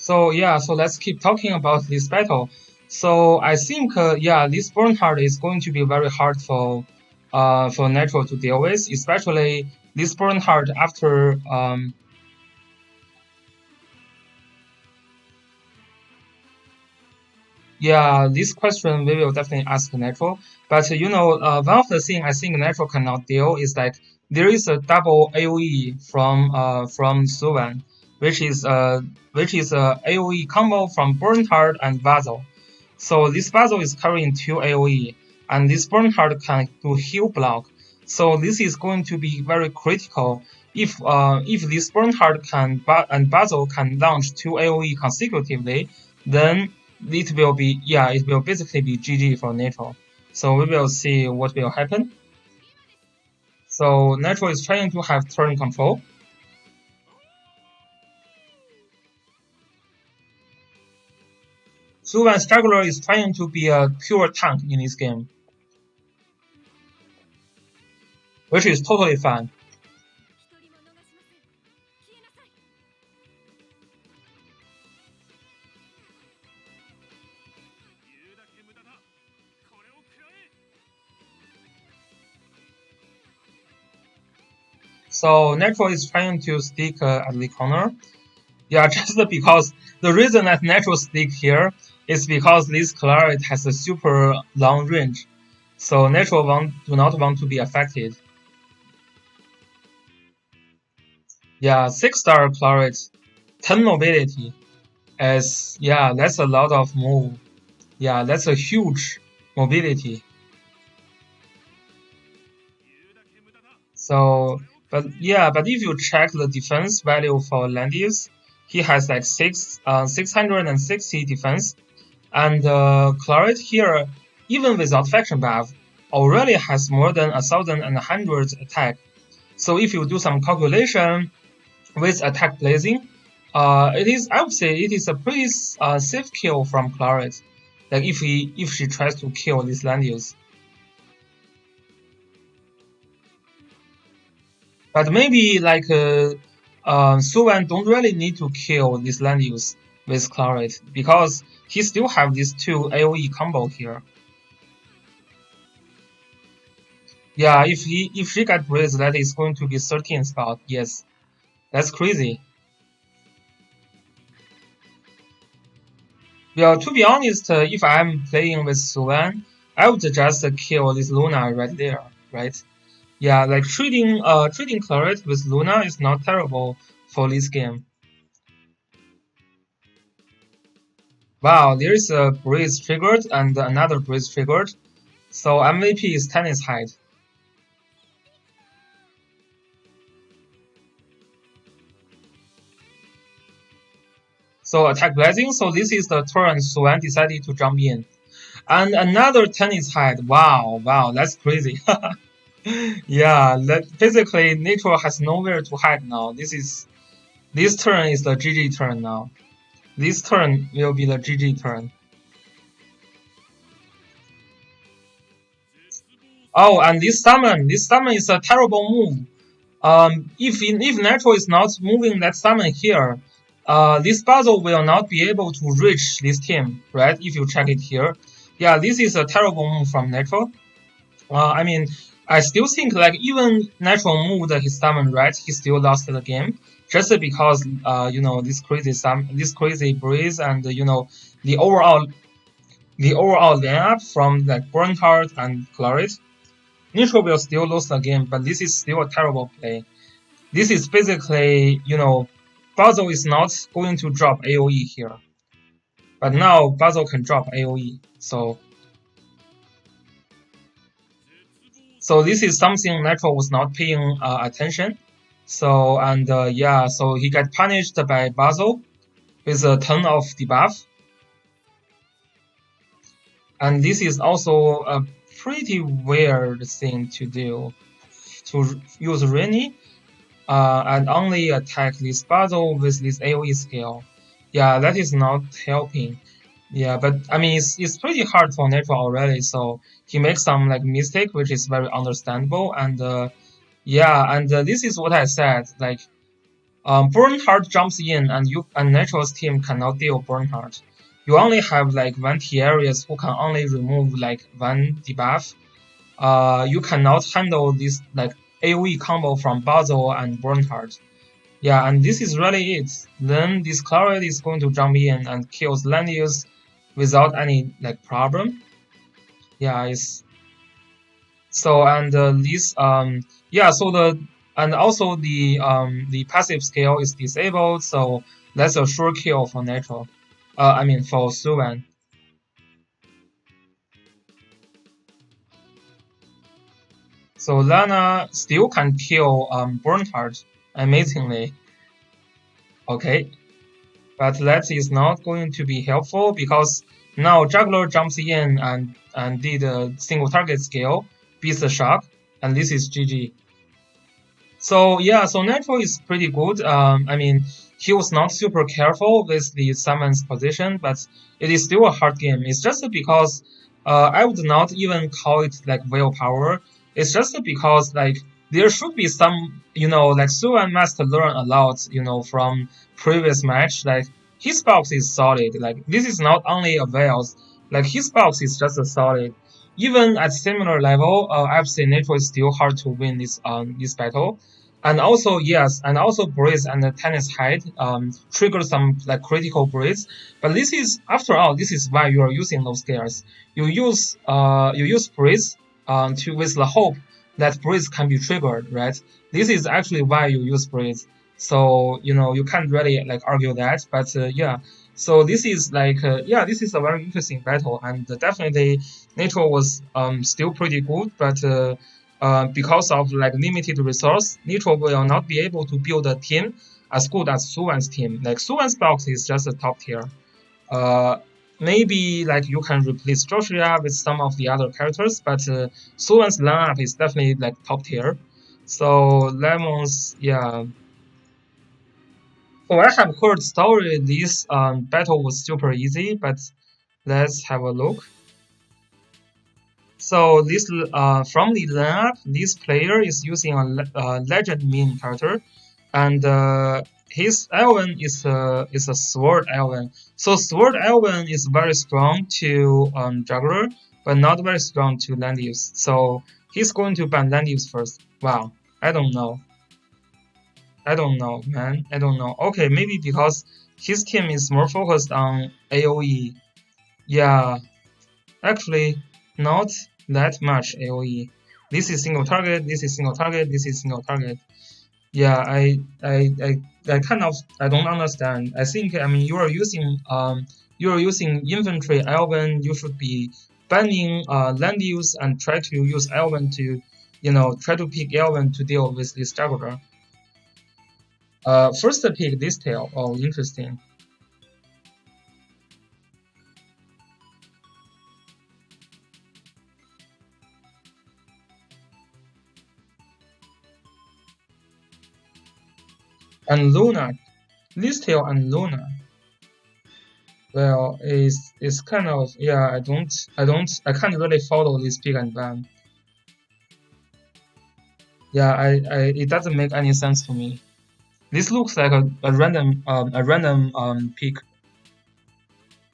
So yeah, so let's keep talking about this battle. So I think yeah, this Bernhard is going to be very hard for Nitro to deal with, especially this Bernhard after yeah, this question we will definitely ask Nitro. But you know, one of the things I think Nitro cannot deal is like there is a double AOE from SuWaN, which is a AOE combo from Bernhard and Vaso. So this Vaso is carrying two AOE, and this Bernhard can do heal block. So this is going to be very critical. If this Bernhard and Basil can launch two AOE consecutively, then it will basically be GG for Nitro. So we will see what will happen. So Nitro is trying to have turn control. SuWaN Straggler is trying to be a pure tank in this game, which is totally fine. So Nitro is trying to stick at the corner. Yeah, just because the reason that Nitro stick here is because this Claret has a super long range. So Nitro do not want to be affected. Yeah, 6-star Claret, 10 mobility. Yeah, that's a lot of move. Yeah, that's a huge mobility. So, but if you check the defense value for Landius, he has like 660 defense, and Claret here, even without faction buff, already has more than 1,100 attack. So if you do some calculation with attack blazing, I would say it is a pretty safe kill from Claret. Like if she tries to kill this Landius. But maybe like SuWaN don't really need to kill this Landius with Claret because he still have these two AoE combo here. Yeah, if she got Breeze, that is going to be 13 spot. Yes, that's crazy. Well, to be honest, if I'm playing with SuWaN, I would just kill this Luna right there, right? Yeah, like trading Claret with Luna is not terrible for this game. Wow, there is a Breeze triggered and another Breeze triggered. So MVP is tennis height. So attack blessing. So this is the turn SuWaN decided to jump in. And another tennis height. Wow, that's crazy. Yeah, basically Nitro has nowhere to hide now. This turn is the GG turn now. This turn will be the GG turn. Oh, and this summon is a terrible move. If Nitro is not moving that summon here, this puzzle will not be able to reach this team, right? If you check it here, yeah, this is a terrible move from Nitro. I mean, I still think like even Nitro moved his summon right, he still lost the game just because you know this crazy breeze and you know the overall lineup from like Bernhardt and Claret. Nitro will still lose the game, but this is still a terrible play. This is basically, you know, Basil is not going to drop AoE here. But now Basil can drop AoE. So this is something Nitro was not paying attention. So, and yeah, so he got punished by Basil with a ton of debuff. And this is also a pretty weird thing to do. To use Rainy and only attack this Basil with this AoE skill. Yeah, that is not helping. Yeah, but I mean, it's pretty hard for Nitro already, so he makes some like mistake, which is very understandable. And yeah, and this is what I said. Like, Bernhardt jumps in, and Nitro's team cannot deal Bernhardt. You only have like one T-Aries who can only remove like one debuff. You cannot handle this like AoE combo from Basil and Bernhardt. Yeah, and this is really it. Then this Claret is going to jump in and kills Landius without any like problem. Yeah, it's so and this yeah so the and also the passive skill is disabled, so that's a sure kill for Nitro. I mean for SuWaN. So Lana still can kill Bernhardt amazingly. Okay, but that is not going to be helpful because now Juggler jumps in and did a single target skill, beats the Shark, and this is GG. So yeah, so Nitro is pretty good. I mean, he was not super careful with the summon's position, but it is still a hard game. It's just because I would not even call it like willpower. It's just because like there should be some, like SuWaN must learn a lot, from previous match. Like his box is solid. Like this is not only a Veils. Like his box is just a solid. Even at similar level, I've seen Nitro is still hard to win this battle. And also, yes, and also Breeze and the Tennis Height trigger some like critical Breeze. But this is, after all, this is why you are using those gears. You use Breeze to with the hope that Breeze can be triggered, right? This is actually why you use Breeze. So you can't really like argue that. But yeah, so this is like this is a very interesting battle, and definitely Nitro was still pretty good, but because of like limited resource, Nitro will not be able to build a team as good as SuWaN's team. Like SuWaN's box is just a top tier. Uh, Maybe like you can replace Joshua with some of the other characters, but SuWaN's lineup is definitely like top tier. So Lemons, yeah. So I have heard story this battle was super easy, but let's have a look. So this from the lineup, this player is using a legend mean character, and his Elven is a sword Elven. So sword Elven is very strong to juggler, but not very strong to Landius. So he's going to ban Landius first. Wow, I don't know. I don't know, man. I don't know. Okay, maybe because his team is more focused on AoE. Yeah, actually, not that much AoE. This is single target, this is single target, this is single target. Yeah, I kind of I don't understand. I think I mean you are using infantry Elven, you should be banning land use and try to use Elven to try to pick Elven to deal with this juggler. First pick this tail. Oh, interesting. And Luna, this tail and Luna. Well, it's kind of yeah. I can't really follow this pick and ban. Yeah, it doesn't make any sense to me. This looks like a random pick.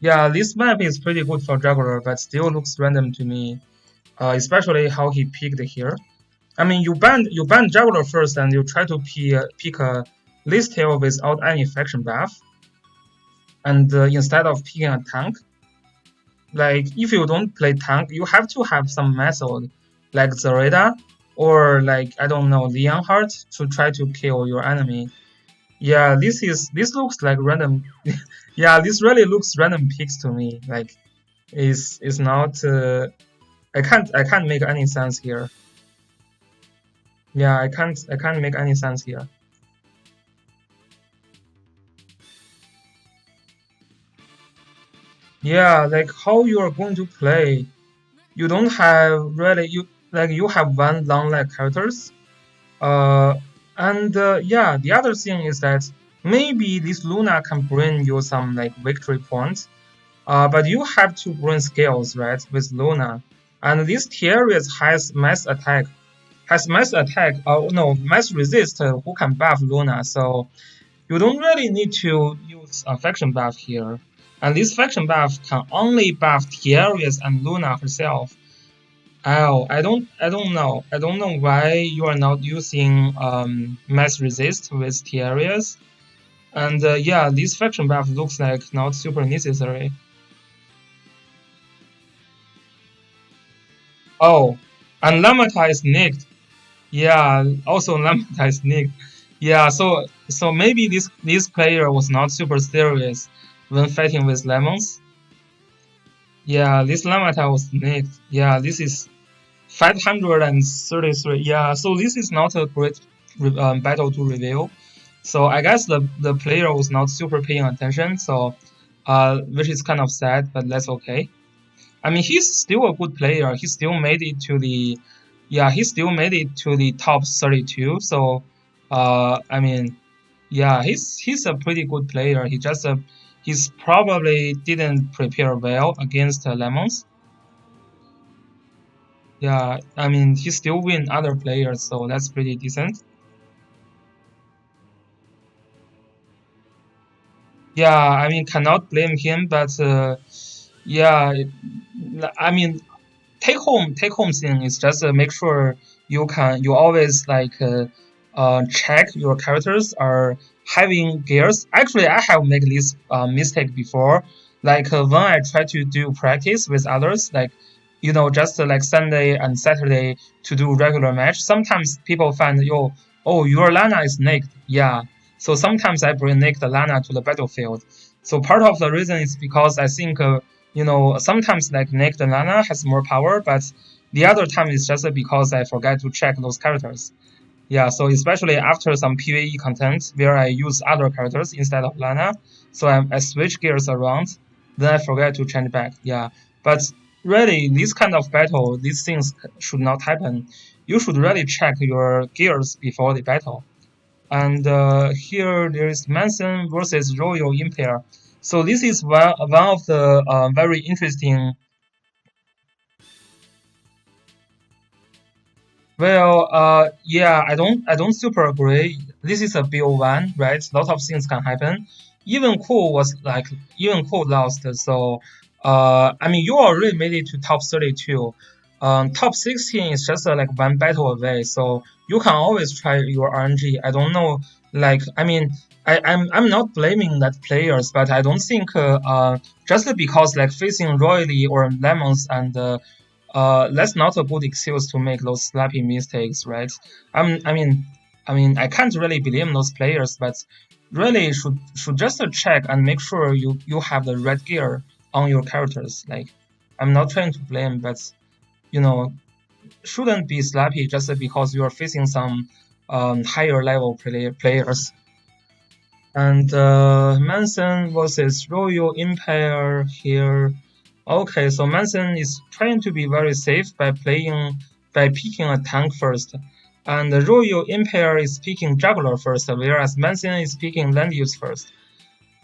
Yeah, this map is pretty good for juggler, but still looks random to me. Especially how he picked here. I mean, you ban juggler first, and you try to pick a list tail without any faction buff, and instead of picking a tank. Like if you don't play tank, you have to have some method like Zareda or like I don't know Leonhardt to try to kill your enemy. Yeah, this looks like random. Yeah, this really looks random picks to me. Like is not. I can't make any sense here. Yeah, I can't make any sense here. Yeah, like how you are going to play. You don't have really you have one long leg characters. Uh, and yeah, the other thing is that maybe this Luna can bring you some like victory points. But you have to bring skills, right, with Luna. And this Tiaris has mass attack. Oh no, mass resist. Who can buff Luna? So you don't really need to use a faction buff here. And this faction buff can only buff Tiaris and Luna herself. Oh, I don't know. I don't know why you are not using mass resist with Tiaris. And yeah, this faction buff looks like not super necessary. Oh, and Lamata is nicked. Yeah, also Lamata is nicked. Yeah, so maybe this player was not super serious when fighting with lemons. Yeah, this Lamata was nicked. Yeah, this is 533. Yeah, so this is not a great battle to review. So I guess the player was not super paying attention. So, which is kind of sad, but that's okay. I mean, he's still a good player. He still made it to the, yeah, he still made it to the top 32. So, I mean, yeah, he's a pretty good player. He's probably didn't prepare well against lemons. Yeah, I mean, he still win other players, so that's pretty decent. Yeah, I mean, cannot blame him, but yeah, I mean, take home thing is just make sure you always like check your characters are having gears. Actually, I have made this mistake before. Like when I try to do practice with others, like just like Sunday and Saturday to do regular match. Sometimes people find oh your Lana is naked. Yeah, so sometimes I bring naked Lana to the battlefield. So part of the reason is because I think sometimes like Nick the Nana has more power, but the other time is just because I forget to check those characters. Yeah, so especially after some PvE content where I use other characters instead of Lana, so I switch gears around, then I forget to change back. Yeah, but really, this kind of battle, these things should not happen. You should really check your gears before the battle. And here there is Manson versus Royal Empire. So this is one of the very interesting. Well, yeah, I don't super agree. This is a BO1, right? A lot of things can happen. Even Cool was like, even Cool lost. So, I mean, you already made it to top 32. Top 16 is just like one battle away. So you can always try your RNG. I don't know, like, I mean, I'm not blaming that players, but I don't think just because like facing Royally or Lemons and that's not a good excuse to make those sloppy mistakes, right? I mean, I can't really blame those players, but really should just check and make sure you have the right gear on your characters. Like, I'm not trying to blame, but you know, shouldn't be sloppy just because you are facing some higher level players. And Manson versus Royal Empire here. Okay, so Manson is trying to be very safe by picking a tank first. And the Royal Empire is picking Juggler first, whereas Manson is picking land use first.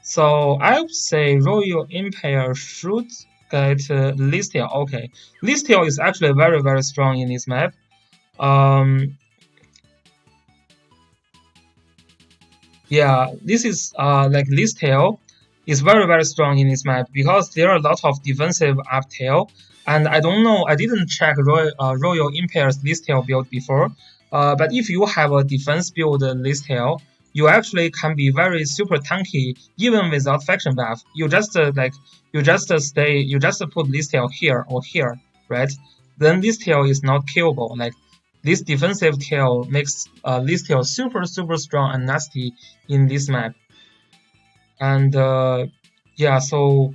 So I would say Royal Empire should get Listia. Okay, Listia is actually very, very strong in this map. Um, Yeah, this is like this tail is very very strong in this map because there are a lot of defensive up tail, and I don't know, I didn't check Royal Empire's this tail build before, but if you have a defense build this tail, you actually can be very super tanky even without faction buff. You just put this tail here or here, right? Then this tail is not killable. Like this defensive tail makes this tail super super strong and nasty in this map. And yeah, so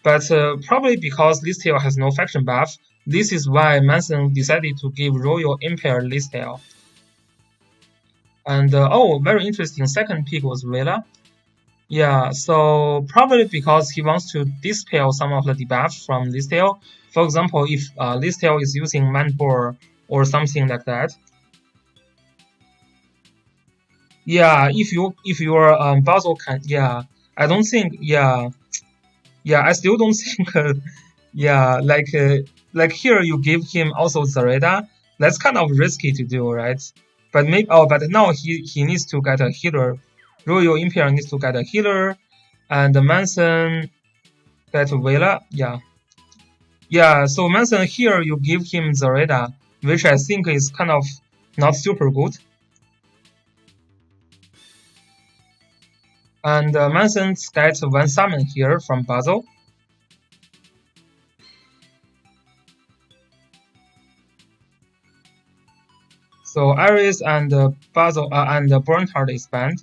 but probably because this tail has no faction buff, this is why Manson decided to give Royal Empire this tail. And oh, very interesting. Second pick was Vela. Yeah, so probably because he wants to dispel some of the debuffs from this tail. For example, if this tail is using Manbore or something like that. Yeah, if your Basil can, yeah, I don't think, yeah, I still don't think, yeah, like here you give him also Zareda, that's kind of risky to do, right? But maybe, oh, but now he needs to get a healer. Royal Imperial needs to get a healer, and Manson get Vela. Yeah. So Manson here, you give him Zareda, which I think is kind of not super good. And Manson gets one summon here from Basil. So Iris and Basil and Bernhard is banned.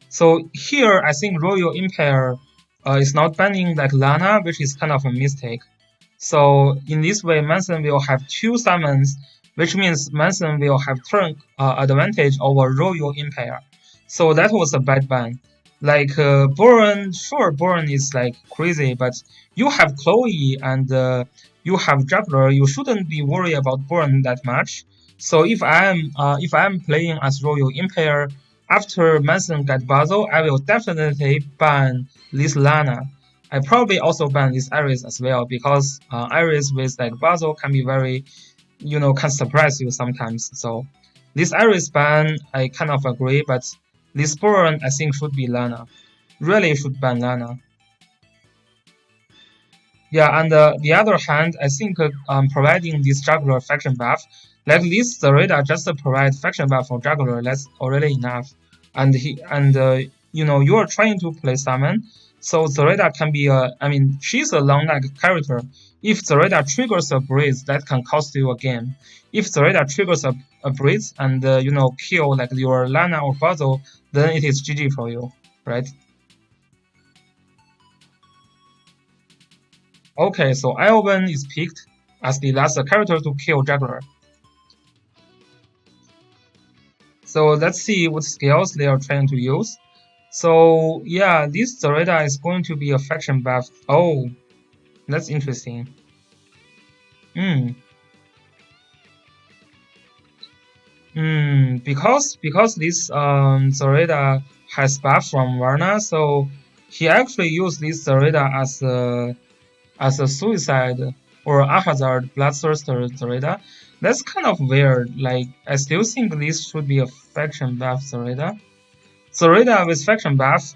So here, I think Royal Empire is not banning like Lana, which is kind of a mistake. So in this way, Manson will have two summons, which means Manson will have turn advantage over Royal Empire. So that was a bad ban. Like Boron, sure, Boron is like crazy, but you have Chloe and you have Juggler. You shouldn't be worried about Boron that much. So if I'm playing as Royal Empire after Manson get Basil, I will definitely ban this Lana. I probably also ban this Iris as well because Iris with like Basil can be very, can surprise you sometimes. So this Iris ban, I kind of agree, but this Boron I think should be Lana. Really should ban Lana. Yeah, and the other hand, I think providing this juggler faction buff, like this Zareda just provide faction buff for juggler, that's already enough. And you are trying to play summon, so Zareda can be I mean, she's a long leg character. If Zareda triggers a breeze, that can cost you a game. If Zareda triggers a breeze and kill like your Lana or Basil, then it is GG for you, right? Okay, so Elven is picked as the last character to kill Juggler. So let's see what skills they are trying to use. So yeah, this Zareda is going to be a faction buff. Oh, that's interesting. Hmm. Because this Zareda has buff from Varna, so he actually used this Zareda as a suicide or a hazard bloodthirster Zareda. That's kind of weird. Like I still think this should be a faction buff Zareda. Zareda with faction buff,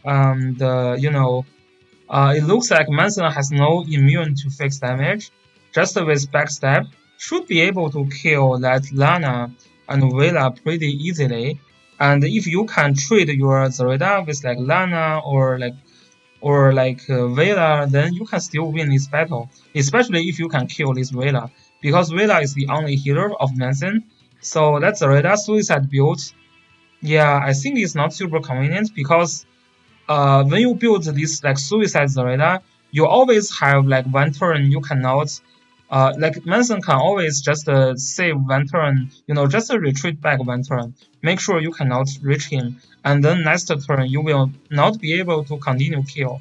it looks like Manson has no immune to fixed damage. Just with backstab, should be able to kill that Lana and Vela pretty easily. And if you can trade your Zareda with like Lana or Vela, then you can still win this battle, especially if you can kill this Vela, because Vela is the only healer of Manson. So that's Zareda suicide build. Yeah, I think it's not super convenient because when you build this like suicide Zareda, you always have like one turn you cannot. Like Manson can always just save one turn, just retreat back one turn. Make sure you cannot reach him, and then next turn you will not be able to continue kill,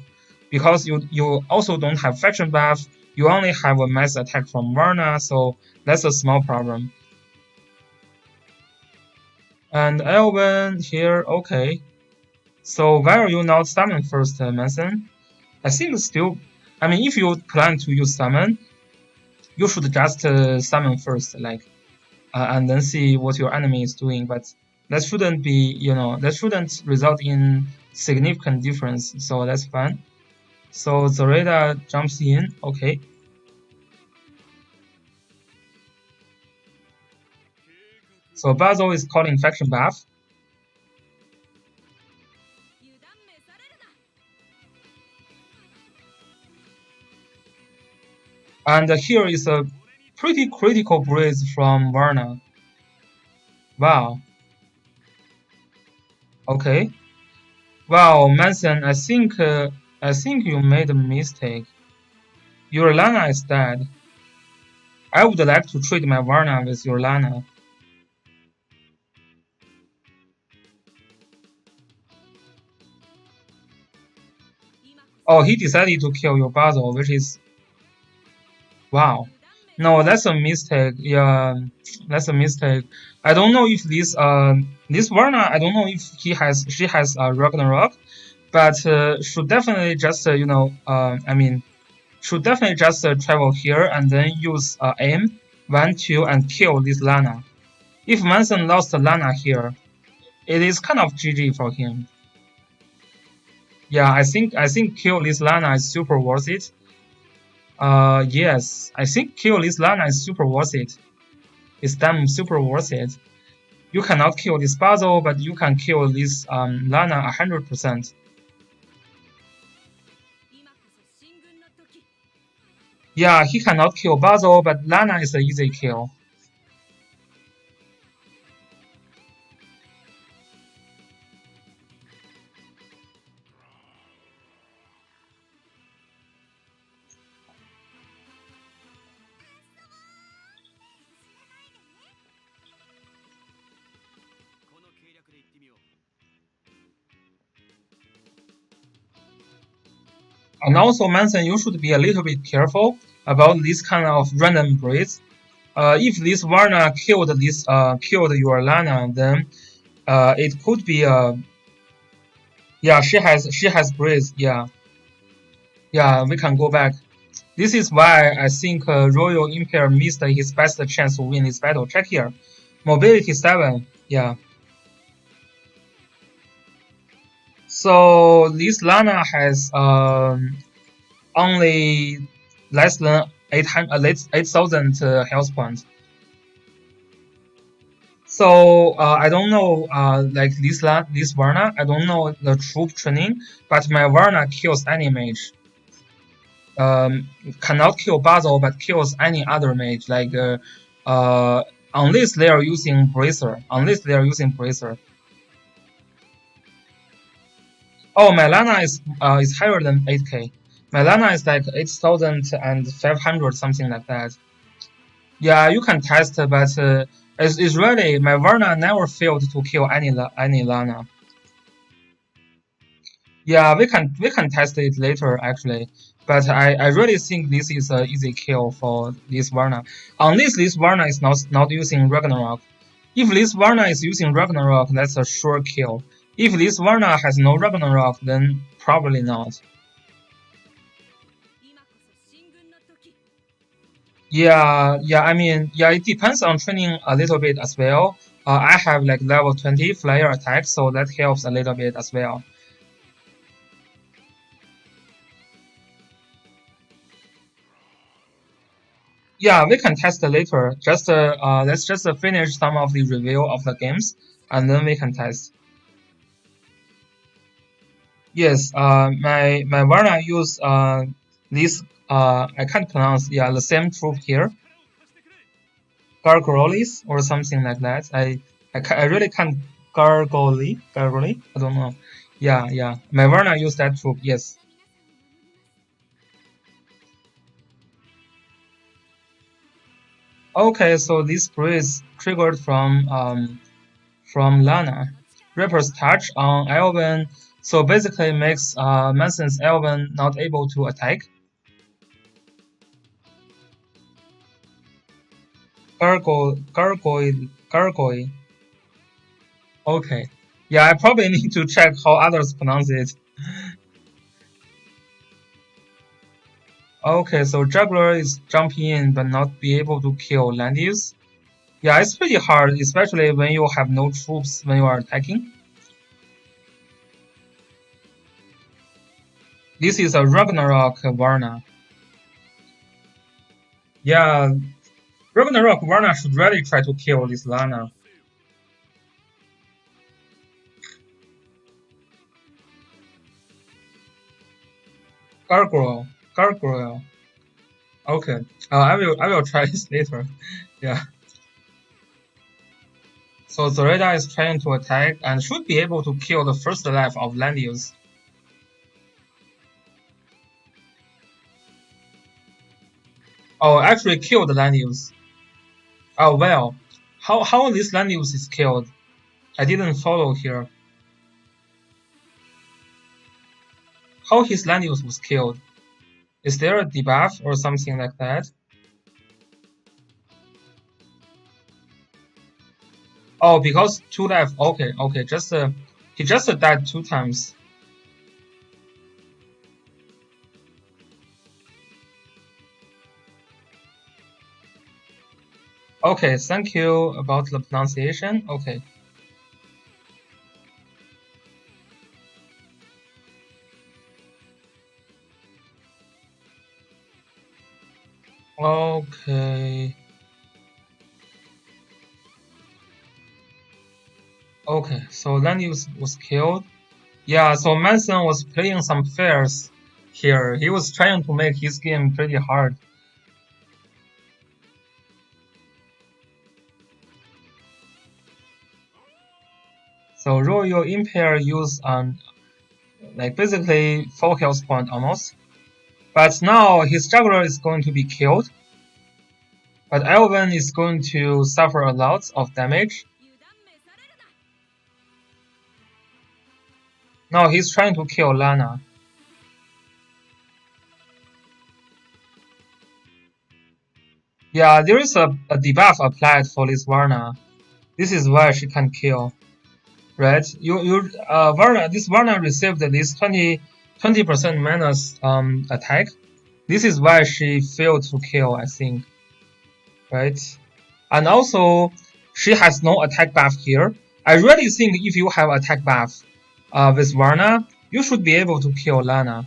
because you also don't have faction buff. You only have a mass attack from Varna, so that's a small problem. And Elven here, okay. So why are you not summon first, Manson? I think still, I mean, if you plan to use summon, you should just summon first, like, and then see what your enemy is doing. But that shouldn't be, that shouldn't result in significant difference. So that's fine. So Zareda jumps in. Okay. So Basil is calling faction buff. And here is a pretty critical breeze from Varna. Wow. Okay. Wow, Manson, I think you made a mistake. Your Lana is dead. I would like to trade my Varna with your Lana. Oh, he decided to kill your Basil, which is wow. No, that's a mistake. Yeah, that's a mistake. I don't know if this Varna. I don't know if she has Ragnarok, but should definitely just I mean should definitely just travel here and then use aim 1 2 and kill this Lana. If Manson lost Lana here, it is kind of GG for him. Yeah, I think kill this Lana is super worth it. Yes, I think kill this Lana is super worth it. It's damn super worth it. You cannot kill this puzzle, but you can kill this Lana 100%. Yeah, he cannot kill Basil, but Lana is an easy kill. And also, Manson, you should be a little bit careful about this kind of random breeds. If this Varna killed your Lana, then it could be yeah, she has breeds. Yeah, yeah, we can go back. This is why I think Royal Empire missed his best chance to win this battle. Check here, mobility 7. Yeah. So this Lana has only less than 8,000 health points. So I don't know like this Varna, I don't know the troop training, but my Varna kills any mage. Cannot kill Basil, but kills any other mage. Like unless they are using Bracer. Unless they are using Bracer. Oh, my Lana is higher than 8k. My Lana is like 8,500, something like that. Yeah, you can test, but it's really my Varna never failed to kill any Lana. Yeah, we can test it later actually, but I really think this is an easy kill for this Varna. Unless this Varna is not using Ragnarok. If this Varna is using Ragnarok, that's a sure kill. If this Varna has no Ragnarok, then probably not. Yeah, yeah. I mean, yeah. It depends on training a little bit as well. I have like level 20 flyer attack, so that helps a little bit as well. Yeah, we can test later. Just let's just finish some of the review of the games, and then we can test. Yes, my Varna use this I can't pronounce. Yeah, the same troop here, Gargoyles or something like that. I really can't Gargoyle. I don't know. Yeah, yeah. My Varna use that troop. Yes. Okay, so this breeze triggered from Lana. Reaper's touch on Elven, so basically makes Manson's Elven not able to attack. Gargoyle. Okay. Yeah, I probably need to check how others pronounce it. Okay, so Juggler is jumping in but not be able to kill Landius. Yeah, it's pretty hard, especially when you have no troops when you are attacking. This is a Ragnarok Varna. Yeah, Ragnarok Varna should really try to kill this Lana. Gargoyle. Okay. I will try this later. Yeah. So Zoreda is trying to attack and should be able to kill the first life of Landius. Oh, actually killed Landius. Oh well. How this Landius is killed? I didn't follow here. How his Landius was killed? Is there a debuff or something like that? Oh, because two life. Okay, okay. Just he just died 2 times. Okay, thank you about the pronunciation. Okay. ， Okay. ， ， ， ， ， ， ， ， ， ， ， ， ， ， ， ， ， ， ， ， ， ， ， ， ， ， ， ， ， ， ， ， ， ， ， ， ， ， ， ， ， ， ， ， ， ， ， ， ， ， ， ， ， ， ， ， ， ， ， ， ， ， ， ， ， ， ， ， ， ， ， ， ， ， ， ， ， ， ， ， ， ， ， ， ， ， ， ， ， ， ， ， ， ， ， ， ， ， ， ， ， ， ， ， ， ， ， ， ， ， ， ， ， ， ， ， ， ， ， ， ， ， ， ， ， ， ， ， ， ， ， ， ， ， ， ， ， ， ， ， ， ， ， ， ， ， ， ， ， ， ， ， ， ， ， ， ， ， ， ， ， ， ， ， ， ， ， ， ， ， ， ， ， ， ， ， ， ， ， ， ， ， ， ， ， ， ， ， ， ， ， ， ， ， ， ， ,， ,, Okay. Okay, so Landy was killed. Yeah, so Manson was playing some fairs here. He was trying to make his game pretty hard. So Royal Impair use like basically 4 health point almost. But now his juggler is going to be killed. But Elven is going to suffer a lot of damage. Now he's trying to kill Lana. Yeah, there is a debuff applied for this Varna. This is why she can kill. Right? Varna, this Varna received this 20% minus attack. This is why she failed to kill, I think. Right? And also, she has no attack buff here. I really think if you have attack buff with Varna, you should be able to kill Lana.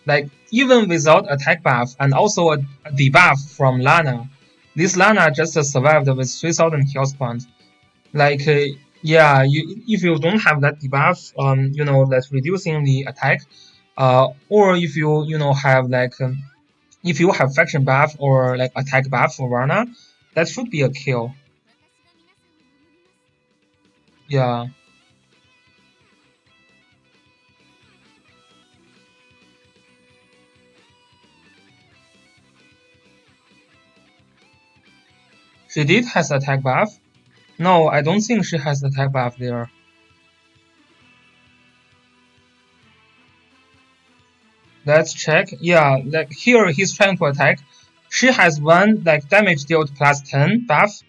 Like, even without attack buff and also a debuff from Lana, this Lana just survived with 3000 health points. Like, yeah, if you don't have that debuff, that's reducing the attack, or if you have like, if you have faction buff or like attack buff for Varna, that should be a kill. Yeah. She did has attack buff. No, I don't think she has attack buff there. Let's check. Yeah, like here he's trying to attack. She has one like damage dealt plus 10 buff,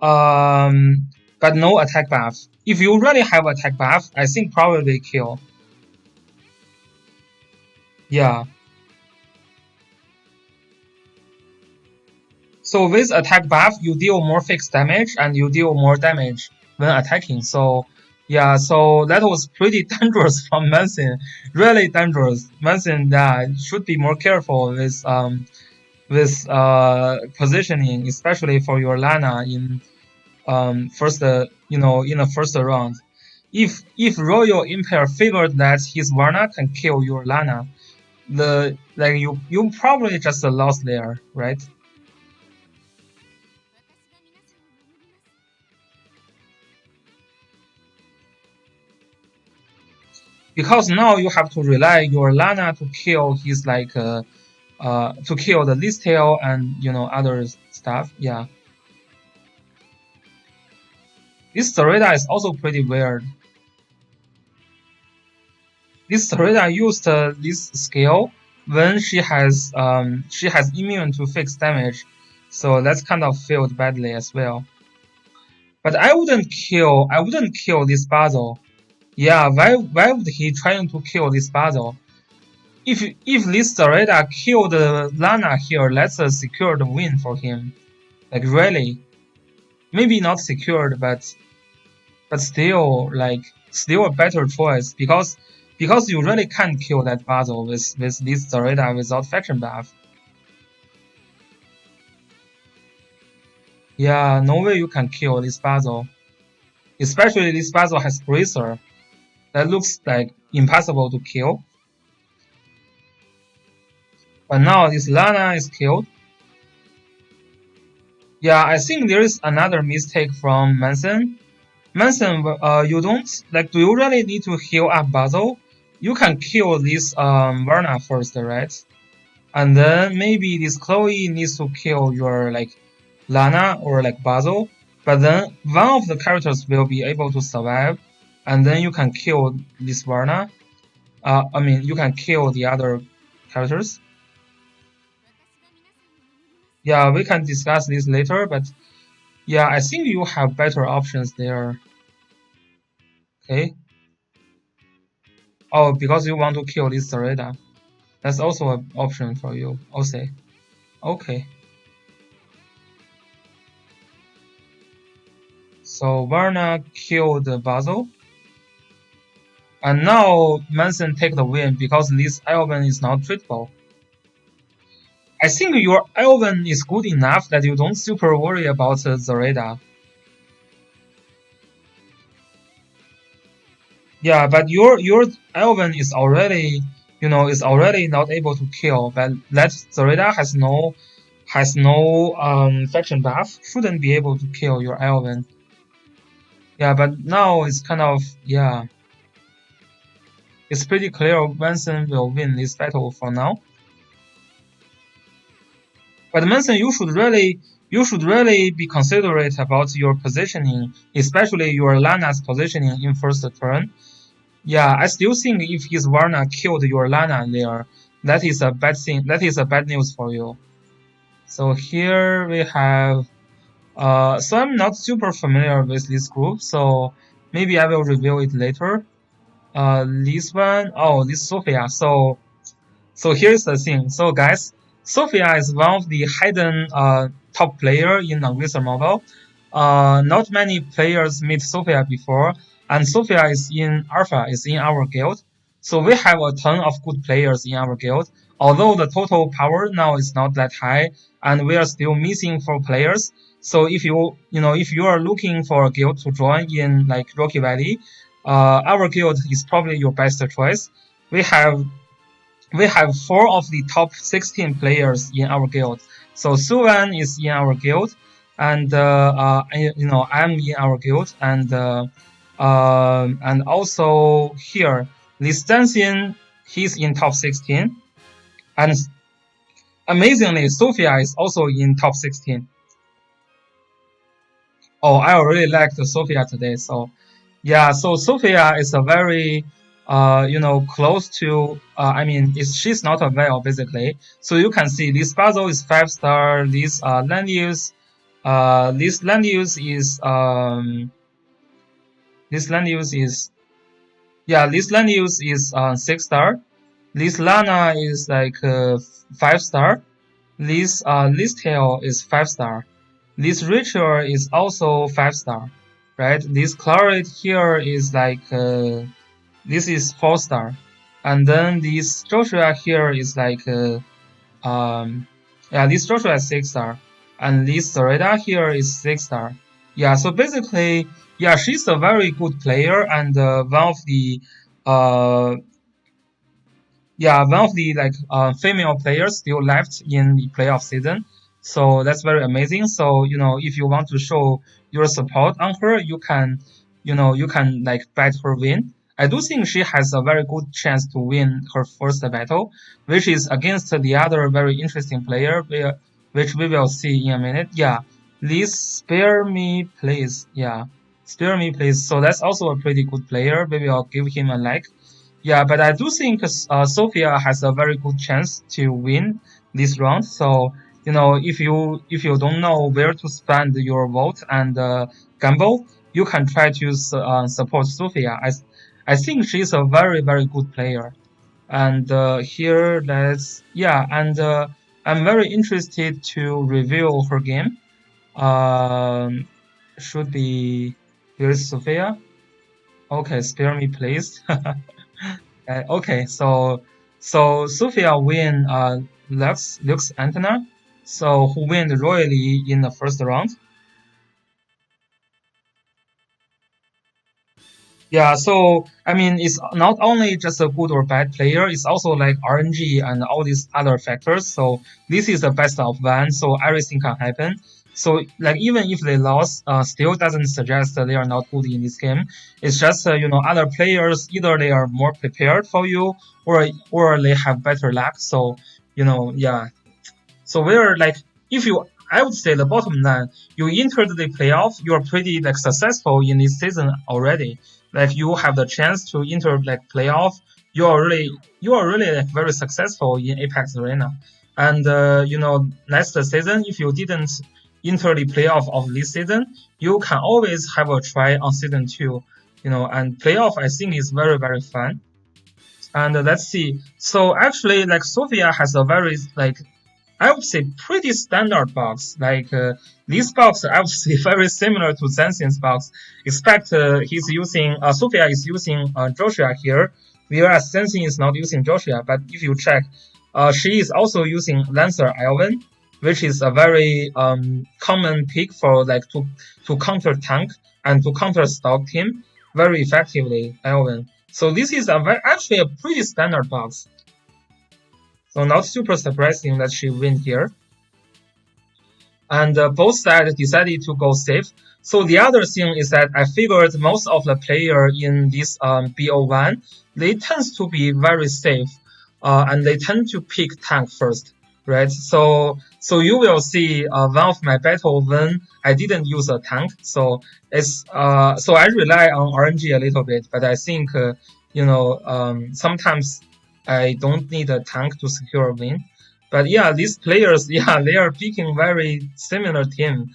but no attack buff. If you really have attack buff, I think probably kill. Yeah. So with attack buff, you deal more fixed damage and you deal more damage when attacking. So yeah, so that was pretty dangerous from Manson. Really dangerous. Manson should be more careful with positioning, especially for your Lana in first in the first round. If Royal Impair figured that his Varna can kill your Lana, you probably just lost there, right? Because now you have to rely your Lana to kill his to kill the Listel and other stuff. Yeah, this Sarita is also pretty weird. This Sarita used this skill when she has immune to fixed damage, so that's kind of failed badly as well. But I wouldn't kill this Basil. Yeah, why would he trying to kill this Basil? If this Sarita killed Lana here, that's a secured win for him. Like really, maybe not secured, but still still a better choice because you really can't kill that Basil with this Sarita without faction buff. Yeah, no way you can kill this Basil. Especially this Basil has Bracer. That looks like impossible to kill. But now this Lana is killed. Yeah, I think there is another mistake from Manson. Manson, you don't do you really need to heal up Basil? You can kill this Varna first, right? And then maybe this Chloe needs to kill your Lana or Basil. But then one of the characters will be able to survive, and then you can kill this Varna. I mean, you can kill the other characters. Yeah, we can discuss this later, but yeah, I think you have better options there. Okay. Oh, because you want to kill this Sarita. That's also an option for you. I'll say. Okay. So Varna killed Basil. And now Manson take the win because this Elven is not treatable. I think your Elven is good enough that you don't super worry about the radar. Yeah, but your Elven is already is already not able to kill. But that Zareda has no faction buff, shouldn't be able to kill your Elven. Yeah, but now it's kind of it's pretty clear Manson will win this battle for now. But Manson, you should really be considerate about your positioning, especially your Lana's positioning in first turn. Yeah, I still think if his Varna killed your Lana there, that is a bad thing. That is a bad news for you. So here we have. So I'm not super familiar with this group, so maybe I will review it later. This one, oh, this Sophia. So here's the thing. So guys, Sophia is one of the hidden top player in Langrisser Mobile. Not many players meet Sophia before, and Sophia is in Alpha, is in our guild. So we have a ton of good players in our guild. Although the total power now is not that high, and we are still missing 4 players. So if you are looking for a guild to join in like Rocky Valley, our guild is probably your best choice. We have 4 of the top 16 players in our guild. So SuWaN is in our guild, and I'm in our guild, and also here this Dancing, he's in top 16, and amazingly Sophia is also in top 16. Oh, I really liked Sophia today. So yeah, so Sophia is a very close to I mean she's not a whale basically. So you can see this puzzle is 5-star, this land use is this land use is yeah, this land use is 6-star. This Lana is like 5-star. This tail is 5-star. This ritual is also 5-star, right? This Claret here is like this is 4-star, and then this Joshua here is like this Joshua is 6-star, and this Zareda here is 6-star. Yeah, so basically, yeah, she's a very good player and one of the uh like female players still left in the playoff season. So that's very amazing. So if you want to show your support on her, you can like bet her win. I do think she has a very good chance to win her first battle, which is against the other very interesting player, which we will see in a minute. Yeah, please spare me, please. Yeah, spare me, please. So that's also a pretty good player. Maybe I'll give him a like. Yeah, but I do think Sophia has a very good chance to win this round. So if you don't know where to spend your vote and gamble, you can try to support Sophia. I think she's a very good player. And here and I'm very interested to review her game. Um, should be here's Sophia. Okay, spare me, please. Okay, so Sophia win LuxAeterna, so who win royally in the first round. Yeah, so I mean, it's not only just a good or bad player, it's also like RNG and all these other factors. So this is the best of one, so everything can happen. So like even if they lost, still doesn't suggest that they are not good in this game. It's just other players either they are more prepared for you or they have better luck. So yeah, so we're like, if you, I would say the bottom line, you entered the playoff, you are pretty like successful in this season already. Like you have the chance to enter like playoff. You are really like very successful in Apex Arena. And next season, if you didn't enter the playoff of this season, you can always have a try on season 2. And playoff I think is very fun. And let's see. So actually, like Sophia has a very like I would say pretty standard box. Like this box, I would say very similar to Zensin's box. Except he's using Sophia is using Joshua here, whereas Zensin is not using Joshua. But if you check, She is also using Lancer Elven, which is a very common pick for like to counter tank and to counter stock team very effectively. Elven. So this is actually a pretty standard box. So not super surprising that she win here. And both sides decided to go safe. So the other thing is that I figured most of the player in this BO1, they tend to be very safe, and they tend to pick tank first, right? So you will see one of my battle when I didn't use a tank. So it's so I rely on RNG a little bit, but I think sometimes I don't need a tank to secure a win. But yeah, these players, yeah, they are picking very similar team,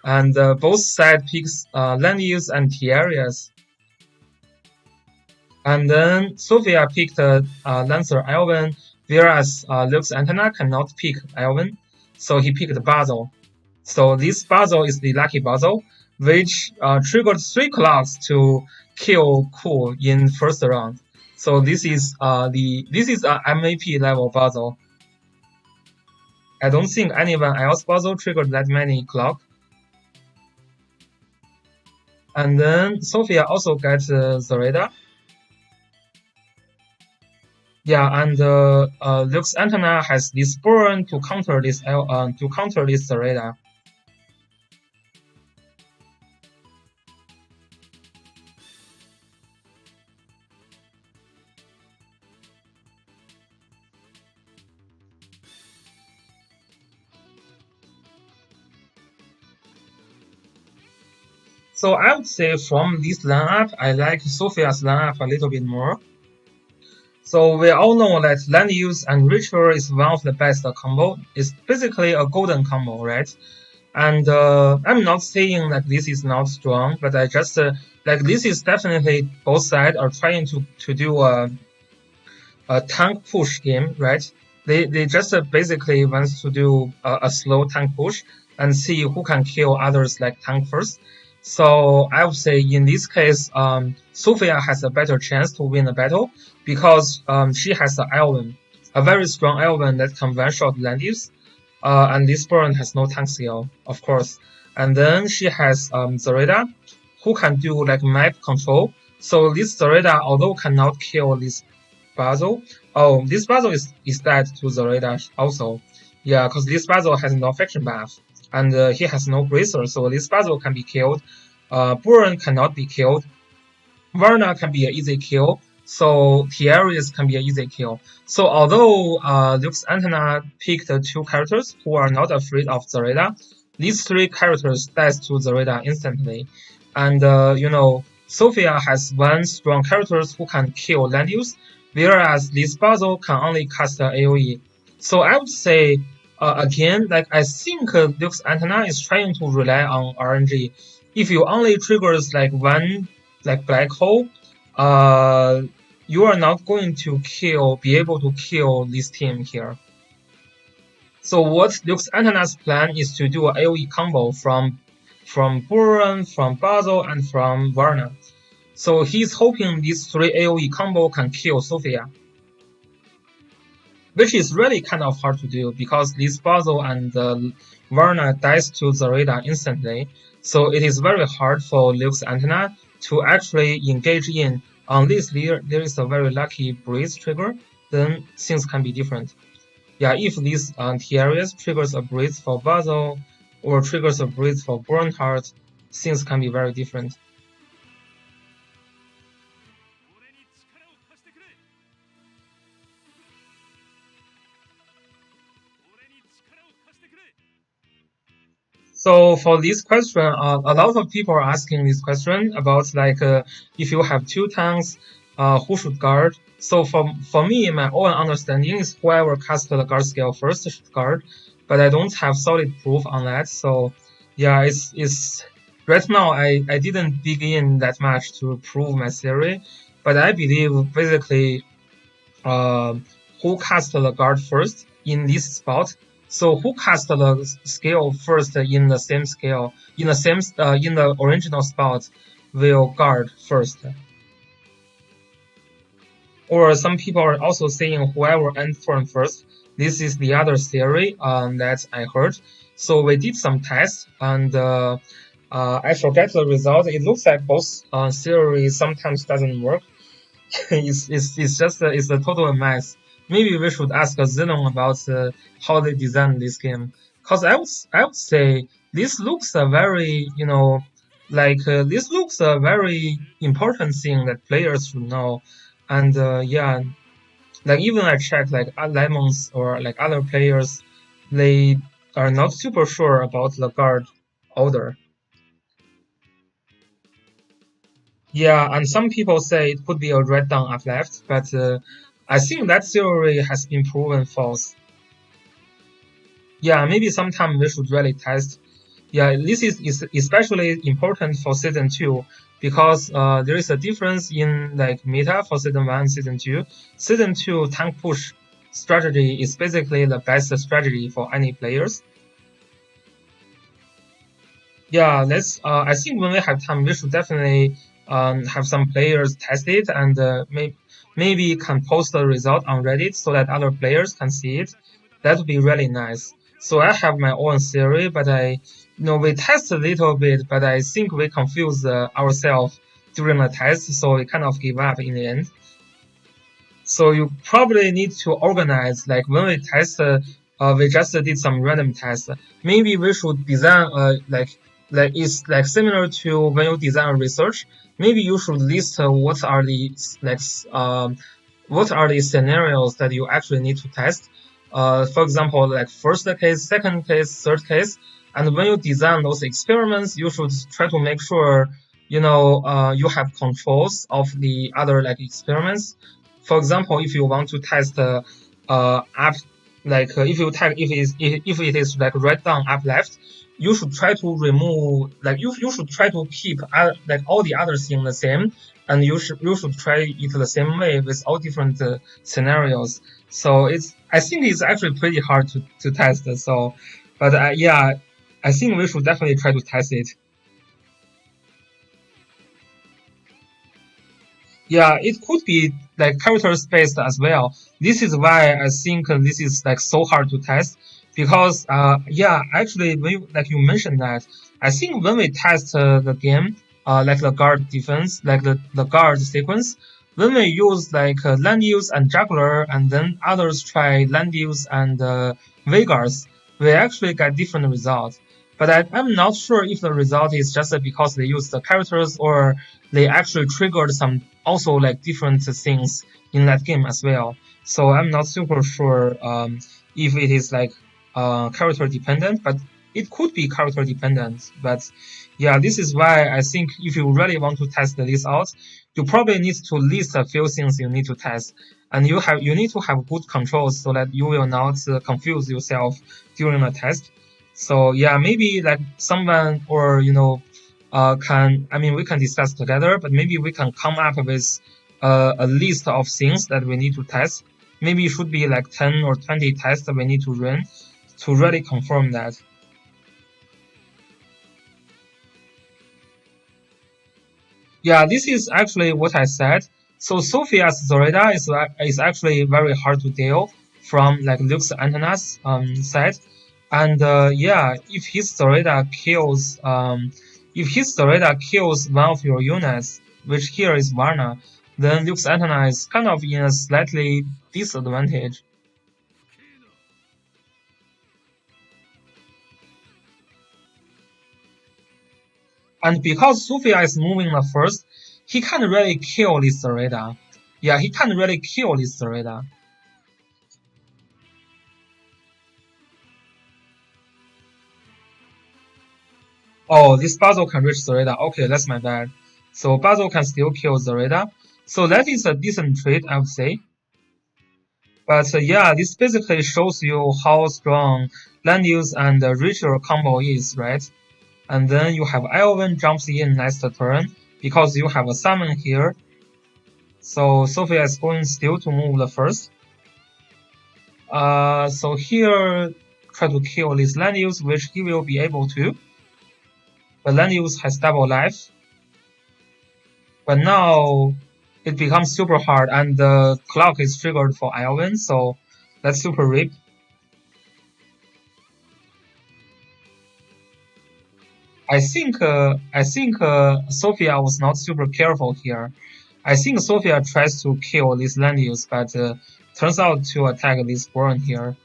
and both side picks Lanius and Tiarius. And then Sophia picked Lancer Elven, whereas LuxAeterna cannot pick Elven, so he picked Basil. So this Basil is the lucky Basil, which triggered 3 clocks to kill Cool in first round. So this is a MVP level Basil. I don't think anyone else puzzle triggered that many clock. And then Sophia also gets Zareda. Yeah, and LuxAeterna has this burn to counter this Zareda. So I would say from this lineup, I like Sophia's lineup a little bit more. So we all know that land use and ritual is one of the best combo. It's basically a golden combo, right? And I'm not saying that this is not strong, but I just like this is definitely both sides are trying to do a tank push game, right? They just basically want to do a slow tank push and see who can kill others like tank first. So I would say in this case, Sophia has a better chance to win the battle because she has an Elven, a very strong Elven that can one-shot Landis, and this burn has no tank skill, of course. And then she has Zareda, who can do like map control. So this Zareda, although cannot kill this Basil. Oh, this Basil is dead to Zareda also. Yeah, because this Basil has no faction buff, and he has no bracer, so this Basil can be killed. Buran cannot be killed. Varna can be an easy kill. So Tiarius can be an easy kill. So although LuxAeterna picked 2 characters who are not afraid of Zareda, these 3 characters dies to Zareda instantly. And Sophia has 1 strong character who can kill Landius, whereas this Basil can only cast AoE. So I would say again, like I think LuxAeterna is trying to rely on RNG. If you only triggers like 1 like black hole, you are not going to be able to kill this team here. So what LuxAeterna's plan is to do an AoE combo from Buran, from Basil, and from Varna. So he's hoping these 3 AoE combo can kill Sophia, which is really kind of hard to do because this Basil and Varna dies to Zareda instantly. So it is very hard for LuxAeterna to actually engage in. Unless there is a very lucky breeze trigger, then things can be different. Yeah, if this Tiarius triggers a breeze for Basil or triggers a breeze for Bernhardt, things can be very different. So for this question, a lot of people are asking this question about like if you have 2 tanks, who should guard? So for me, my own understanding is whoever casts the guard skill first should guard, but I don't have solid proof on that. So yeah, it's right now I didn't dig in that much to prove my theory, but I believe basically who cast the guard first in this spot. So who cast the skill first in the same skill in the original spot will guard first. Or some people are also saying whoever ends turn first This is the other theory that I heard. So we did some tests, and I forget the result. It looks like both theories sometimes doesn't work. It's just it's a total mess. Maybe we should ask Xenon about how they designed this game. Cause I would say this looks a very this looks a very important thing that players should know, and yeah, like even I checked like Lemons or like other players, they are not super sure about the guard order. Yeah, and some people say it could be a red down up left, but I think that theory has been proven false. Yeah, maybe sometime we should really test. Yeah, this is especially important for season 2 because there is a difference in like meta for season 1 and season 2. Season 2 tank push strategy is basically the best strategy for any players. Yeah, let's. I think when we have time, we should definitely have some players test it and maybe can post the result on Reddit so that other players can see it. That would be really nice. So I have my own theory, but we test a little bit, but I think we confuse ourselves during the test, so we kind of give up in the end. So you probably need to organize, like when we test, we just did some random tests. Maybe we should design, like it's like similar to when you design research. Maybe you should list what are the scenarios that you actually need to test. For example, like first case, second case, third case, and when you design those experiments, you should try to make sure you have controls of the other like experiments. For example, if you want to test up if it is like right down up left, you should try to remove you should try to keep like all the other things the same, and you should try it the same way with all different scenarios. So I think it's actually pretty hard to test. So, but yeah, I think we should definitely try to test it. Yeah, it could be like character based as well. This is why I think this is like so hard to test because yeah, actually like you mentioned that I think when we test the game like the guard defense, like the guard sequence, when we use like land use and juggler and then others try land use and Vegas, we actually get different results. But I'm not sure if the result is just because they use the characters or they actually triggered some also like different things in that game as well. So I'm not super sure if it is like character dependent, but it could be character dependent. But yeah, this is why I think if you really want to test this out, you probably need to list a few things you need to test, and you need to have good controls so that you will not confuse yourself during the test. So yeah, maybe like someone or we can discuss together, but maybe we can come up with a list of things that we need to test. Maybe it should be like 10 or 20 tests that we need to run to really confirm that. Yeah, this is actually what I said. So Sophia's Zorida is actually very hard to deal from like LuxAeterna's side. And yeah, if his Zorida kills one of your units, which here is Varna, then LuxAeterna is kind of in a slightly disadvantage. And because Sophia is moving the first, he can't really kill this Zorida. Yeah, he can't really kill this Zorida. Oh, this Basil can reach Zareda. Okay, that's my bad. So Basil can still kill Zareda. So that is a decent trait, I would say. But yeah, this basically shows you how strong land use and ritual combo is, right? And then you have Elven jumps in next turn because you have a summon here. So Sophia is going still to move the first. So here try to kill this land use, which he will be able to. But land use has double life. But now it becomes super hard and the clock is triggered for Iowin, so that's super rigged. I think Sophia was not super careful here. I think Sophia tries to kill this land use, but turns out to attack this burn here.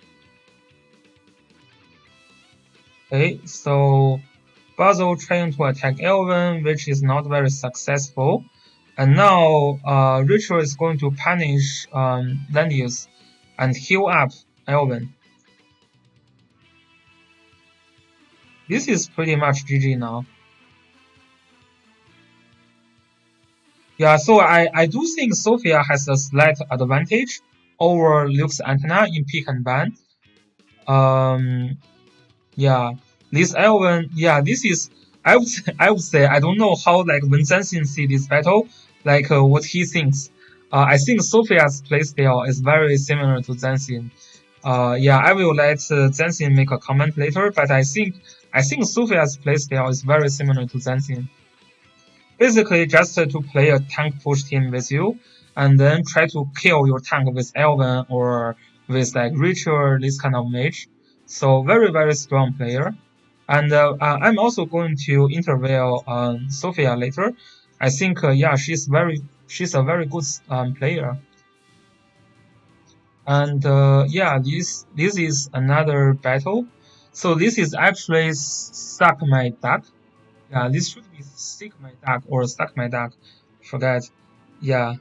Okay, so Basil trying to attack Elven, which is not very successful. And now Rachel is going to punish land use and heal up Elven. This is pretty much GG now. Yeah, so I do think Sophia has a slight advantage over LuxAeterna in pick and ban. Um, yeah, this Elven, yeah, this is I would say I don't know how like when Zenshin see this battle, like what he thinks. I think Sophia's playstyle is very similar to Zenshin. Yeah, I will let Zenshin make a comment later, but I think Sophia's playstyle is very similar to Zenshin. Basically, just to play a tank push team with you, and then try to kill your tank with Elven or with like Ritual, this kind of mage. So very very strong player. And I'm also going to interview Sophia later. I think yeah she's a very good player. And yeah this is another battle. So this is actually Suck My Duck. Yeah, this should be Sickmyduck or Suckmyduck. Forget. Yeah.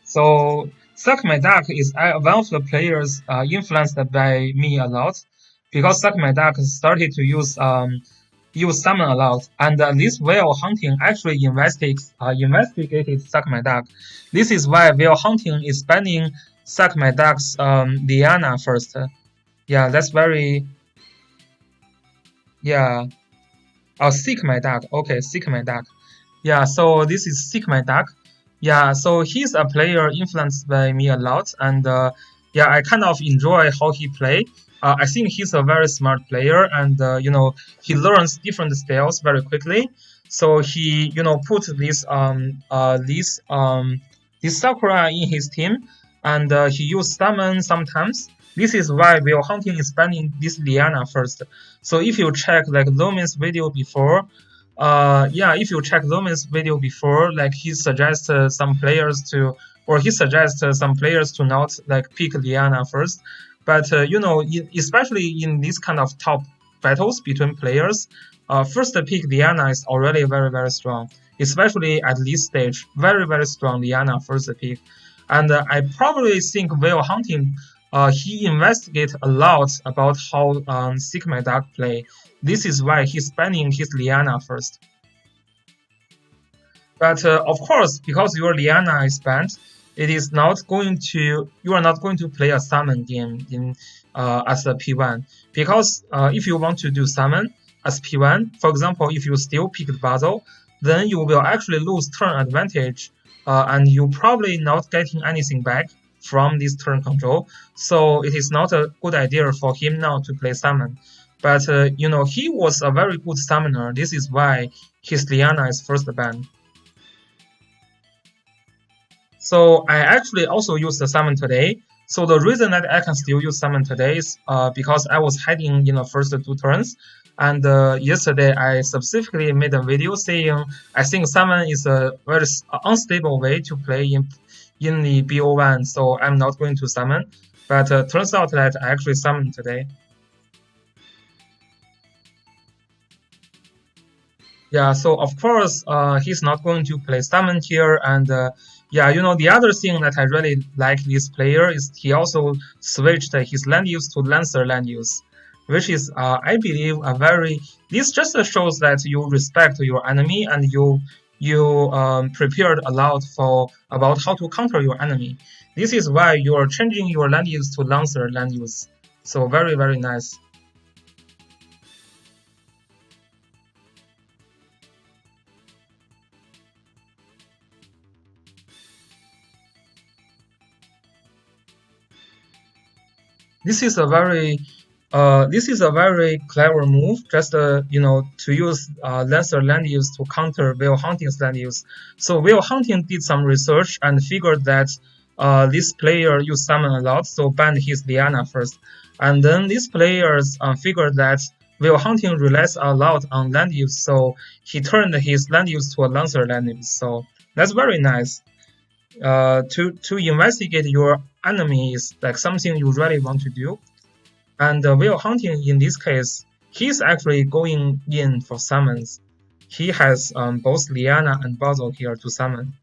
So Suckmyduck is one of the players influenced by me a lot because Suckmyduck started to use summon a lot, and this whale hunting actually investigated Suckmyduck. This is why whale hunting is banning Suckmyduck's Liana first. Yeah, that's very yeah. Oh, Sickmyduck. Okay, Sickmyduck. Yeah, so this is Sickmyduck. Yeah, so he's a player influenced by me a lot, and yeah, I kind of enjoy how he play. I think he's a very smart player, and he learns different styles very quickly. So he put this Sakura in his team, and he used summon sometimes. This is why Will Hunting is banning this Liana first. So if you check like Lumin's video before, yeah, if you check Lumin's video before, like he suggests some players to, or he suggests some players to not like pick Liana first. But especially in this kind of top battles between players, first pick Liana is already very very strong, especially at this stage. Very very strong Liana first pick, and I probably think Will Hunting. He investigates a lot about how Sickmyduck play. This is why he's banning his Liana first. But of course, because your Liana is banned, it is not going to you are not going to play a summon game in as a P1 because if you want to do summon as P1, for example, if you still pick the Basil, then you will actually lose turn advantage, and you probably not getting anything back from this turn control. So it is not a good idea for him now to play summon. But he was a very good summoner. This is why his Liana is first banned. So I actually also used the summon today. So the reason that I can still use summon today is because I was hiding in the first 2 turns. And yesterday I specifically made a video saying I think summon is a very unstable way to play in the BO1, so I'm not going to summon. But turns out that I actually summoned today. Yeah, so of course, he's not going to play summon here, and yeah, the other thing that I really like this player is he also switched his land use to Lancer land use, which is, I believe, a very. This just shows that you respect your enemy and you prepared a lot for about how to counter your enemy. This is why you are changing your land use to Lancer land use. So very very nice. This is a very clever move. Just to use Lancer land use to counter Whale Hunting's land use. So Whale Hunting did some research and figured that this player used summon a lot, so banned his Liana first. And then these players figured that Will Hunting relies a lot on land use, so he turned his land use to a Lancer land use. So that's very nice. To investigate your enemy is like something you really want to do. And Will Hunting in this case, he's actually going in for summons. He has both Liana and Basil here to summon.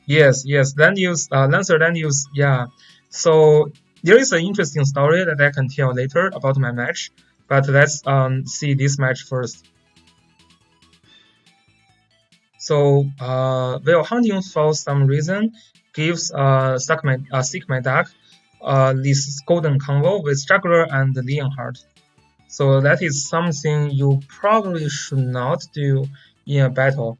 Yes, land use, Lancer land use, yeah. So there is an interesting story that I can tell later about my match, but let's see this match first. So Will Hunting for some reason gives Sickmyduck this golden combo with Juggler and Leonhardt. So that is something you probably should not do in a battle.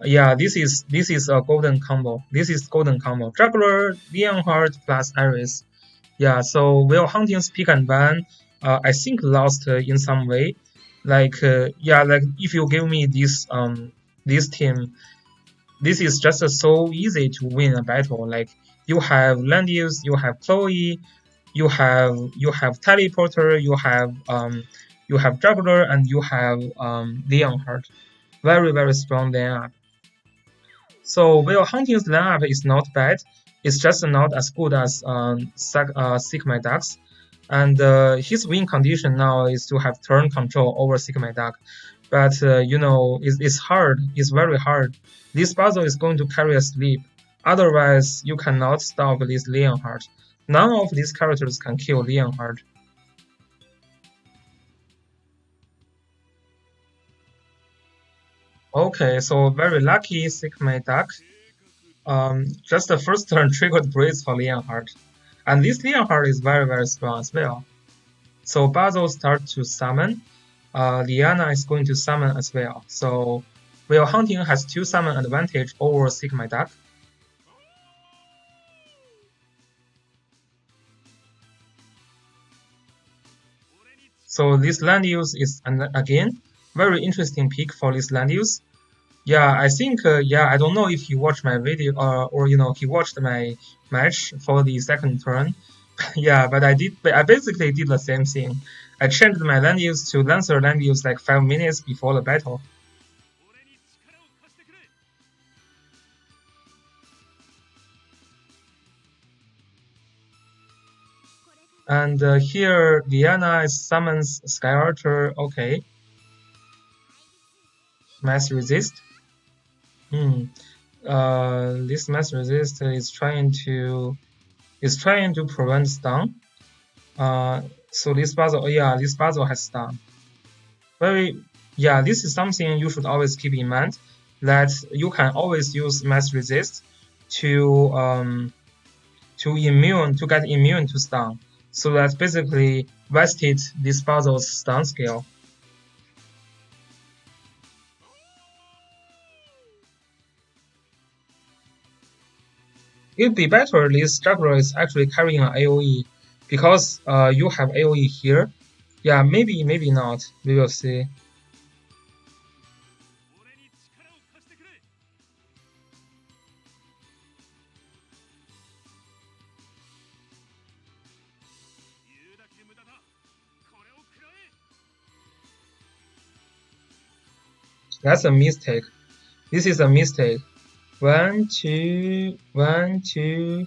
Yeah, this is a golden combo. This is golden combo. Juggler, Leonhardt plus Iris. Yeah, so Will Hunting's pick and ban, I think lost in some way. Like yeah, like if you give me this team, this is just so easy to win a battle. Like you have Landius, you have Chloe, you have Teleporter, you have Juggler, and you have Leonhardt. Very strong lineup. So Will Hunting's lineup is not bad. It's just not as good as Sickmyduck's. And his win condition now is to have turn control over Sickmyduck. But it's hard. It's very hard. This puzzle is going to carry a sleep. Otherwise, you cannot stop this Leonhardt. None of these characters can kill Leonhardt. Okay, so very lucky Sickmyduck. Just the first turn triggered Breeze for Leonhardt. And this Leonhardt is very strong as well. So Basil starts to summon. Liana is going to summon as well. So Will Hunting has 2 summon advantage over Sickmyduck. So this land use is again very interesting pick for this land use. Yeah, I think I don't know if he watched my video or he watched my match for the second turn. Yeah, but I basically did the same thing. I changed my land use to Lancer land use like 5 minutes before the battle. And here Diana summons SkyArcher. Okay, mass resist. This mass resist is trying to prevent stun. So this puzzle, this puzzle has stun. This is something you should always keep in mind, that you can always use mass resist to get immune to stun. So that basically vested this puzzle's stun skill. It'd be better this juggler is actually carrying an AoE, because you have AoE here. Yeah, maybe not. We will see. That's a mistake. This is a mistake. 1, 2, 1, 2,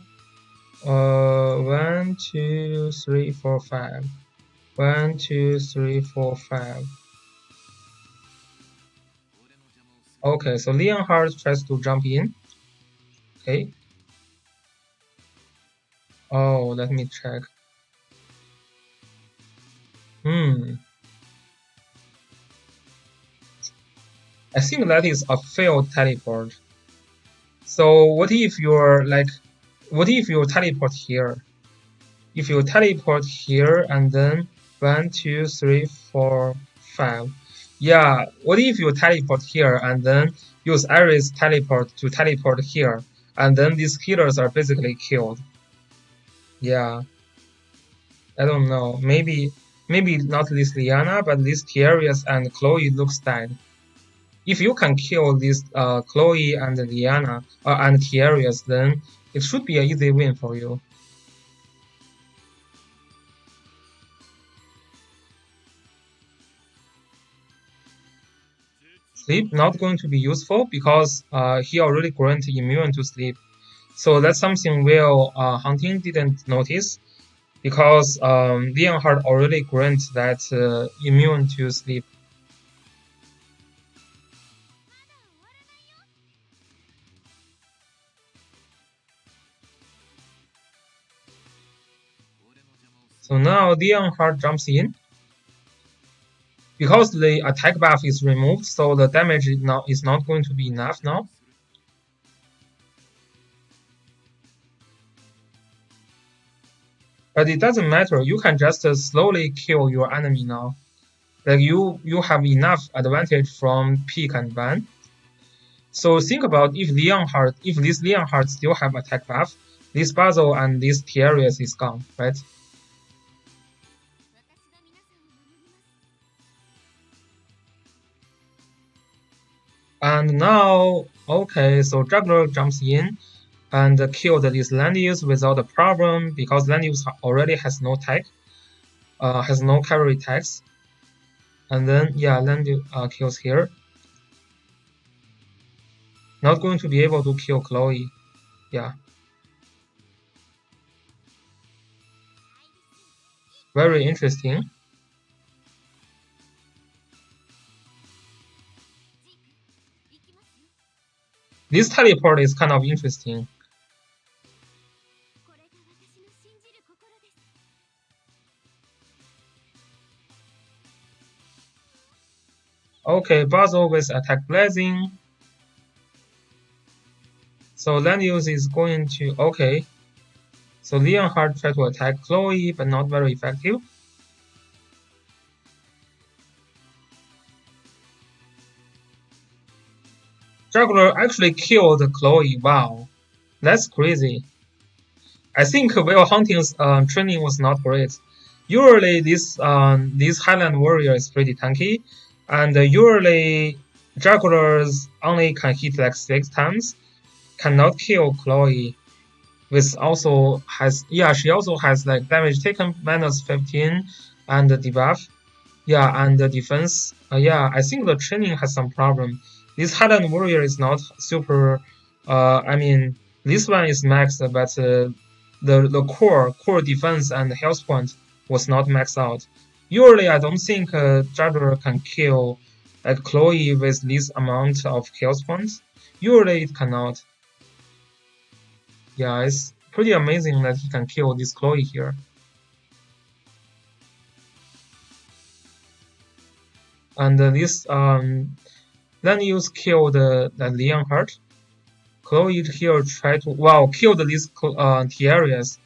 1, 2, 3, 4, 5. 1, 2, 3, 4, 5. Okay, so Leonhardt tries to jump in. Okay. Oh, let me check. I think that is a failed teleport. So what if you teleport here? If you teleport here and then 1, 2, 3, 4, 5. Yeah, what if you teleport here and then use Iris teleport to teleport here, and then these healers are basically killed? Yeah, I don't know. Maybe not this Liana, but this Tiarius and Chloe looks dead. If you can kill this Chloe and Liana and Tiarius, then it should be an easy win for you. Sleep not going to be useful because he already granted immune to sleep. So that's something Will Hunting didn't notice because Leonhard already grant that immune to sleep. So now Leonhard jumps in. Because the attack buff is removed, so the damage is not going to be enough now. But it doesn't matter, you can just slowly kill your enemy now. Like you have enough advantage from peak and ban. So think about if this Leonhard still have attack buff, this Basil and this Tiarius is gone, right? And now, okay, so Juggler jumps in and killed this Landius without a problem because Landius already has no tech, has no cavalry tags. And then, yeah, Landius kills here. Not going to be able to kill Chloe. Yeah. Very interesting. This teleport is kind of interesting. Okay, Basil with attack blazing. So Landius is going to okay. So Leonhard tried to attack Chloe, but not very effective. Juggler actually killed Chloe. Wow, that's crazy. I think Will Hunting's training was not great. Usually, this Highland warrior is pretty tanky, and usually jugglers only can hit like 6 times, cannot kill Chloe. With also has she also has like damage taken minus 15 and the debuff. Yeah, and the defense. Yeah, I think the training has some problem. This Highland warrior is not super. I mean, this one is maxed, but the core defense and health point was not maxed out. Usually, I don't think Juggler can kill like Chloe with this amount of health points. Usually, it cannot. Yeah, it's pretty amazing that he can kill this Chloe here. And this Lannius killed the Leonhard. Chloe here tried to killed this Tiarius.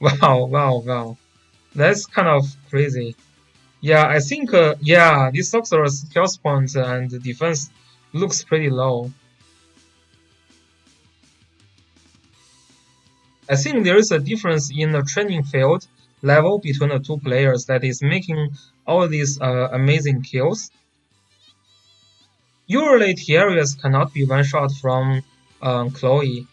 Wow. That's kind of crazy. Yeah, I think this sorcerer's health points and defense looks pretty low. I think there is a difference in the training field level between the two players that is making all these amazing kills. Usually, Tiarius cannot be one shot from Chloe.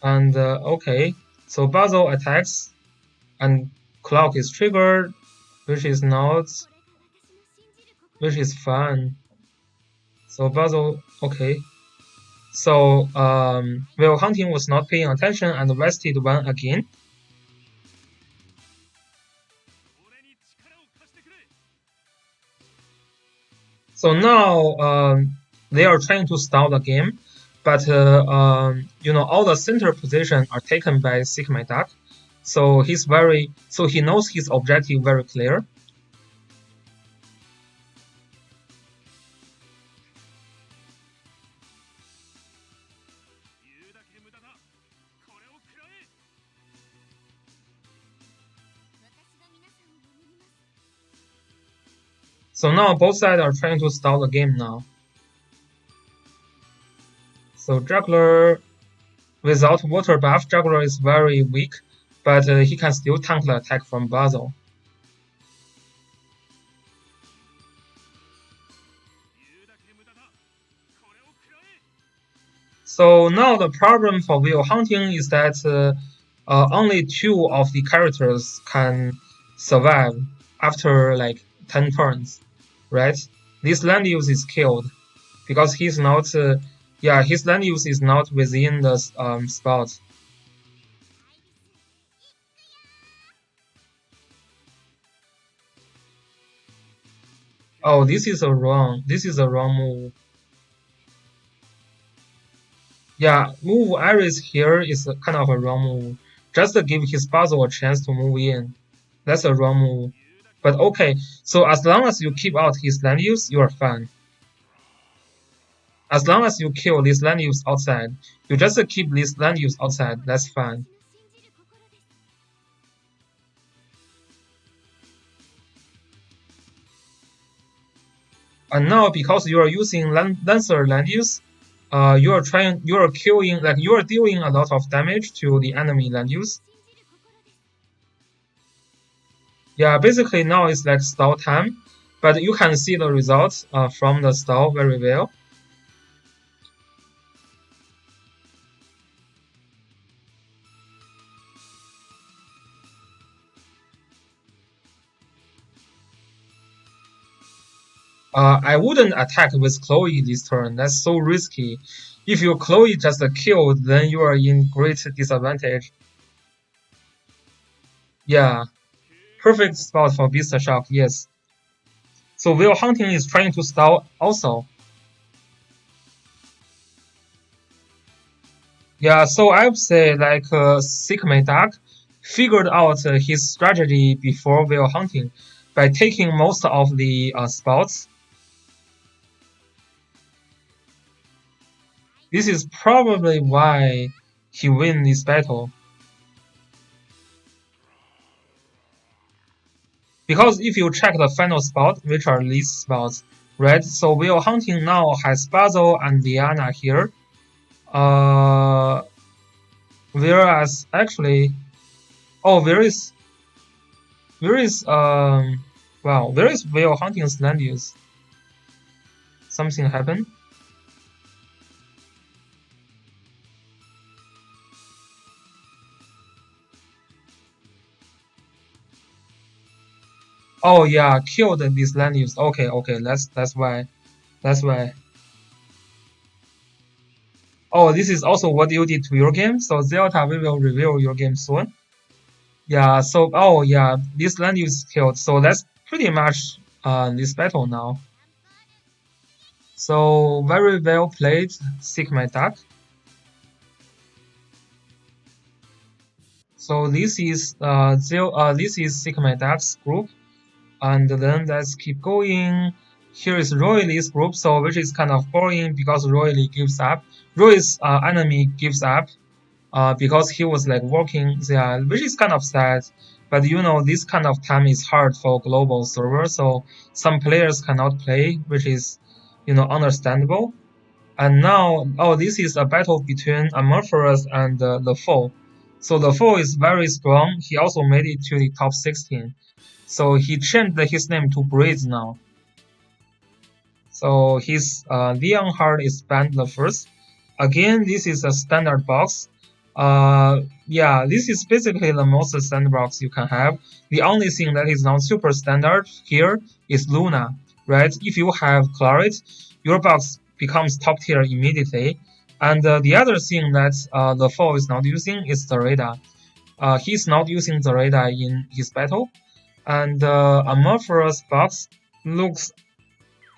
And okay, so Basil attacks, and clock is triggered, which is fun. So Basil, okay. So Will Hunting was not paying attention and rested one again. So now they are trying to stall the game, but all the center position are taken by Sickmyduck. So he knows his objective very clear. So now both sides are trying to stall the game now. So Juggler, without water buff, Juggler is very weak, but he can still tank the attack from Basil. So now the problem for whale hunting is that only 2 of the characters can survive after like 10 turns, right? This land use is killed because he's not, yeah, his land use is not within the spot. Oh, this is a wrong move. Yeah, move Iris here is kind of a wrong move. Just to give his puzzle a chance to move in. That's a wrong move. But okay, so as long as you keep out his land use, you are fine. As long as you kill this land use outside, you just keep this land use outside, that's fine. And now because you are using Lancer land use, you are killing, like you are dealing a lot of damage to the enemy land use. Yeah, basically now it's like stall time, but you can see the results from the stall very well. I wouldn't attack with Chloe this turn. That's so risky. If your Chloe just killed, then you are in great disadvantage. Yeah, perfect spot for Beast Shock, yes. So Will Hunting is trying to stall also. Yeah, so I would say like Sickmyduck figured out his strategy before Will Hunting by taking most of the spots. This is probably why he win this battle. Because if you check the final spot, which are these spots, right? So Will Hunting now has Basil and Diana here. Uh, whereas actually, oh, where is wow, where is Will Hunting's land use? Something happened. Oh yeah, killed this land use. Okay, okay, that's why. That's why. Oh, this is also what you did to your game. So Zelda, we will reveal your game soon. Yeah. So oh yeah, this land use killed. So that's pretty much this battle now. So very well played, Sickmyduck. So this is Sickmyduck's group, and then let's keep going. Here is Royalist group, so which is kind of boring because Royally gives up. Roy's enemy gives up because he was like working there, which is kind of sad. But you know, this kind of time is hard for global server, so some players cannot play, which is, you know, understandable. And now, oh, this is a battle between Amorphous and the foe. So the foe is very strong. He also made it to the top 16. So he changed his name to Breeze now. So his Leon Heart is banned the first. Again, this is a standard box. Yeah, this is basically the most standard box you can have. The only thing that is not super standard here is Luna, right? If you have Claret, your box becomes top tier immediately. And the other thing that the foe is not using is Zareda. He's not using Zareda in his battle. And Amorphous box looks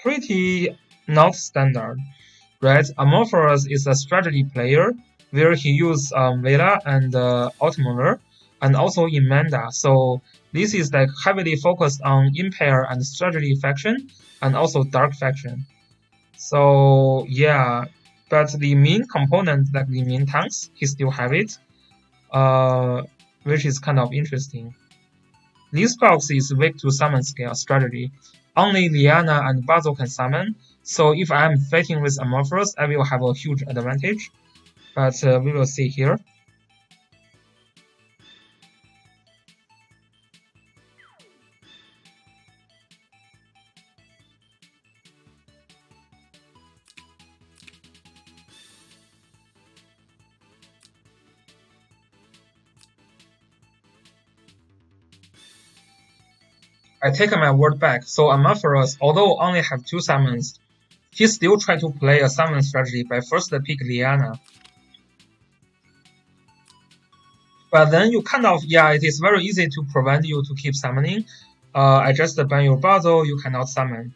pretty not standard, right? Amorphous is a strategy player where he uses Vela and Ultimuller and also in Manda. So this is like heavily focused on Impair and strategy faction and also Dark faction. So yeah, but the main component, like the main tanks, he still have it, uh, which is kind of interesting. This box is weak to summon scale strategy. Only Liana and Basil can summon, so if I am fighting with Amorphous, I will have a huge advantage. But we will see here. I take my word back. So Amorphous, although only have 2 summons, he still try to play a summon strategy by first pick Liana. But then you kind of, yeah, it is very easy to prevent you to keep summoning. I just ban your Basil, you cannot summon.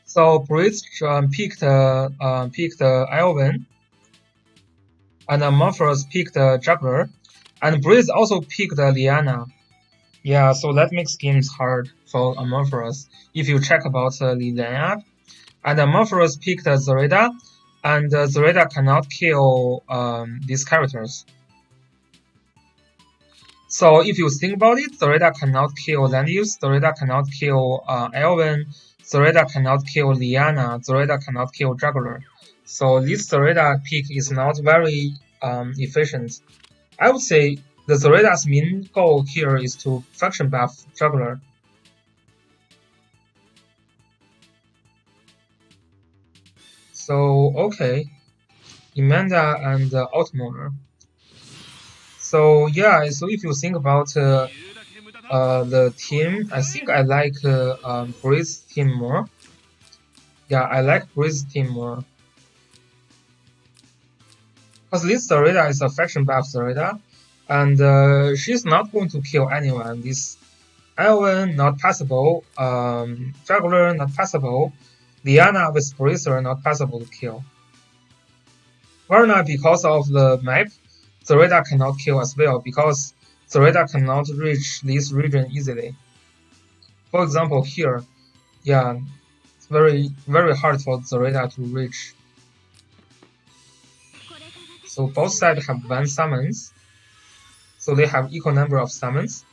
So Breeze picked Elven, and Amorphous picked Juggler, and Breeze also picked Liana. Yeah, so that makes games hard for Amorphous if you check about the lineup. And Amorphous picked Zareda, and Zareda cannot kill these characters. So if you think about it, Zareda cannot kill Landius, Zareda cannot kill Elven, Zareda cannot kill Liana, Zareda cannot kill Juggler. So this Zareda pick is not very efficient. I would say the Zareda's main goal here is to faction buff Juggler. So okay, Amanda and Outmoner. So yeah, so if you think about the team, I think I like Breeze team more. Yeah, I like Breeze team more. Because this Zareda is a faction buff Zareda, and she's not going to kill anyone. This Elven not passable, Juggler not passable, Liana with Bracer not possible to kill. Varna, because of the map, Zareda cannot kill as well because Zareda cannot reach this region easily. For example, here, yeah, it's very hard for Zareda to reach. So both sides have 1 summons, so they have equal number of summons.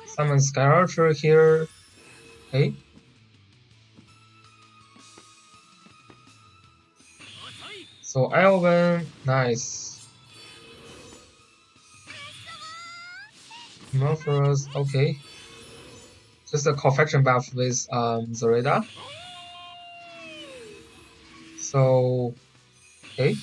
Summon Sky Archer here. Okay. So Elven, nice. Amorphous, okay. Just a co-faction buff with Zareda. So, okay.